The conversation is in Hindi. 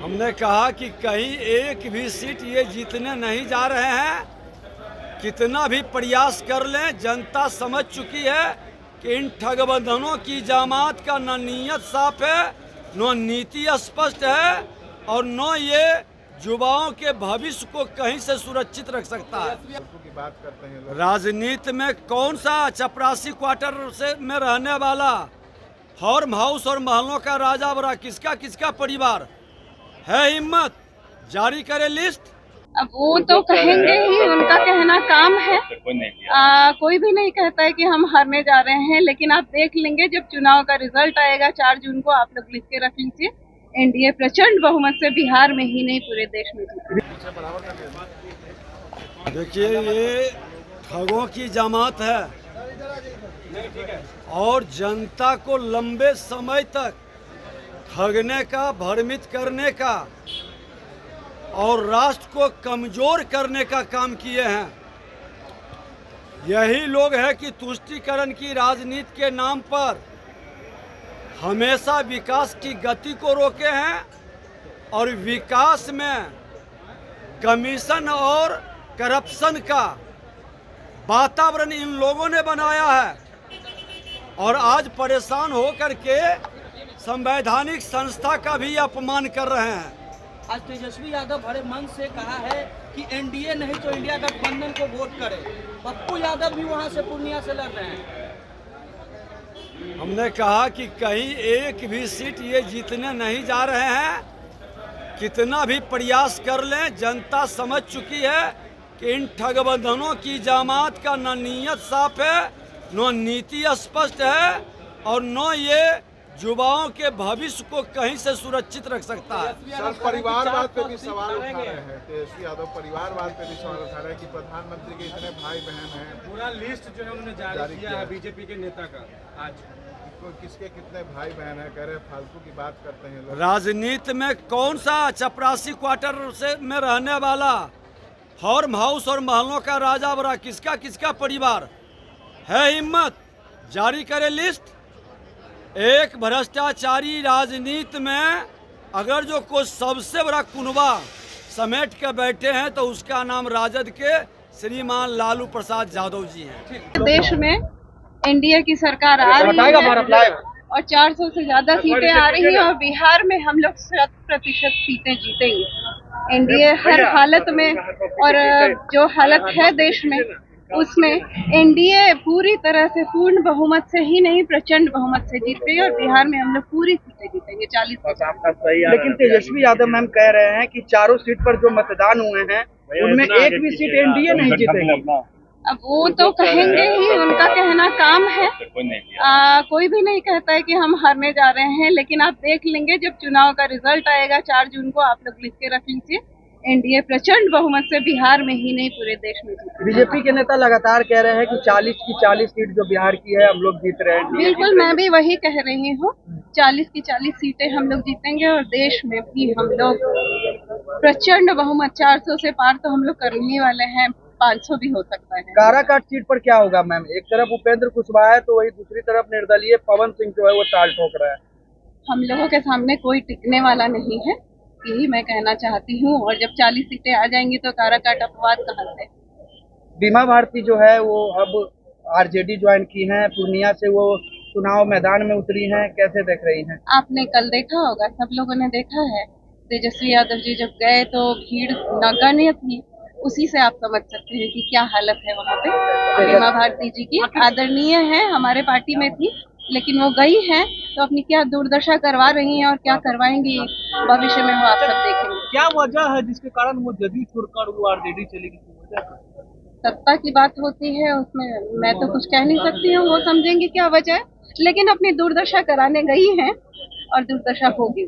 हमने कहा कि कहीं एक भी सीट ये जीतने नहीं जा रहे हैं। कितना भी प्रयास कर लें, जनता समझ चुकी है कि इन ठगबंधनों की जामात का न नीयत साफ है, न नीति स्पष्ट है और न ये युवाओं के भविष्य को कहीं से सुरक्षित रख सकता है। की बात करते हैं राजनीति में कौन सा चपरासी क्वार्टर से में रहने वाला फार्म हाउस और महलों का राजा बड़ा किसका परिवार है हिम्मत जारी करे लिस्ट। अब वो तो कहेंगे ही, उनका कहना काम है। कोई भी नहीं कहता है कि हम हारने जा रहे हैं, लेकिन आप देख लेंगे जब चुनाव का रिजल्ट आएगा 4 जून को, आप लोग लिख के रख लीजिए, एनडीए प्रचंड बहुमत से बिहार में ही नहीं पूरे देश में जीती। देखिए ये ठगों की जमात है और जनता को लंबे समय तक ठगने का, भ्रमित करने का और राष्ट्र को कमजोर करने का काम किए हैं। यही लोग हैं कि तुष्टीकरण की राजनीति के नाम पर हमेशा विकास की गति को रोके हैं और विकास में कमीशन और करप्शन का वातावरण इन लोगों ने बनाया है और आज परेशान होकर के संवैधानिक संस्था का भी अपमान कर रहे हैं। आज तेजस्वी यादव बड़े मन से कहा है कि एनडीए नहीं तो इंडिया गठबंधन को वोट करे। पप्पू यादव भी वहां से पूर्णिया से लड़ रहे हैं। हमने कहा कि कहीं एक भी सीट ये जीतने नहीं जा रहे हैं। कितना भी प्रयास कर लें, जनता समझ चुकी है कि इन ठगबंधनों की जामात का न नीयत साफ है, न नीति स्पष्ट है और न ये युवाओं के भविष्य को कहीं से सुरक्षित रख सकता है। सर, परिवारवाद पे भी सवाल उठा रहे हैं तेजस्वी यादव, परिवारवाद पे भी सवाल उठा रहे हैं कि प्रधानमंत्री के इतने भाई बहन हैं। पूरा लिस्ट जो है उन्होंने जारी किया है बीजेपी के नेता का। आज किसके कितने भाई बहन हैं, कह रहे फालतू की बात करते हैं लोग। राजनीति में कौन सा चपरासी क्वार्टर से में रहने वाला फार्म हाउस और महलों का राजा बड़ा किसका परिवार है हिम्मत जारी करे लिस्ट। एक भ्रष्टाचारी राजनीति में अगर जो कोई सबसे बड़ा कुनबा समेट के बैठे हैं तो उसका नाम राजद के श्रीमान लालू प्रसाद यादव जी हैं। देश में एनडीए की सरकार आ रही है और 400 से ज्यादा सीटें आ रही हैं और बिहार में हम लोग 100% सीटें जीतेंगे। एनडीए हर हालत में, और जो हालत है देश में उसमें एनडीए पूरी तरह से पूर्ण बहुमत से ही नहीं, प्रचंड बहुमत से जीत गई और बिहार में हम लोग पूरी सीटें जीतेंगे 40। लेकिन तेजस्वी यादव मैम कह रहे हैं कि चारों सीट पर जो मतदान हुए हैं उनमें एक भी सीट एनडीए नहीं जीतेगी। अब वो तो कहेंगे ही, उनका कहना काम है। कोई भी नहीं कहता है कि हम हारने जा रहे हैं, लेकिन आप देख लेंगे जब चुनाव का रिजल्ट आएगा 4 जून को, आप लोग लिख के रख लीजिए, एनडीए प्रचंड बहुमत से बिहार में ही नहीं पूरे देश में जीती। बीजेपी के नेता लगातार कह रहे हैं कि 40 की 40 सीट जो बिहार की है हम लोग जीत रहे हैं। बिल्कुल, मैं भी वही कह रही हूँ, 40 की 40 सीटें हम लोग जीतेंगे और देश में भी हम लोग प्रचंड बहुमत 400 से पार तो हम लोग करने वाले हैं, 500 भी हो सकता है। काराकाट सीट पर क्या होगा मैम? एक तरफ उपेंद्र कुशवाहा है तो वही दूसरी तरफ निर्दलीय पवन सिंह जो है वो ताल ठोक रहा है। हम लोगों के सामने कोई टिकने वाला नहीं है, यही मैं कहना चाहती हूँ। और जब 40 सीटें आ जाएंगी तो काराकाट अपवाद कहाँ से। बीमा भारती जो है वो अब आरजेडी ज्वाइन की है, पूर्णिया से वो चुनाव मैदान में उतरी हैं, कैसे देख रही हैं? आपने कल देखा होगा, सब लोगों ने देखा है, तेजस्वी यादव जी जब गए तो भीड़ नगण्य थी। उसी से आप समझ सकते हैं कि क्या हालत है वहाँ पे। बीमा भारती जी की आदरणीय है, हमारे पार्टी में थी, लेकिन वो गई हैं तो अपनी क्या दुर्दशा करवा रही हैं और क्या करवाएंगी भविष्य में वो आप सब देखेंगे। क्या वजह है जिसके कारण वो जदयू छोड़कर वो आरजेडी चलेगी? सत्ता की बात होती है, उसमें मैं तो कुछ कह नहीं सकती हूँ, वो समझेंगे क्या वजह है, लेकिन अपनी दुर्दशा कराने गई हैं और दुर्दशा होगी।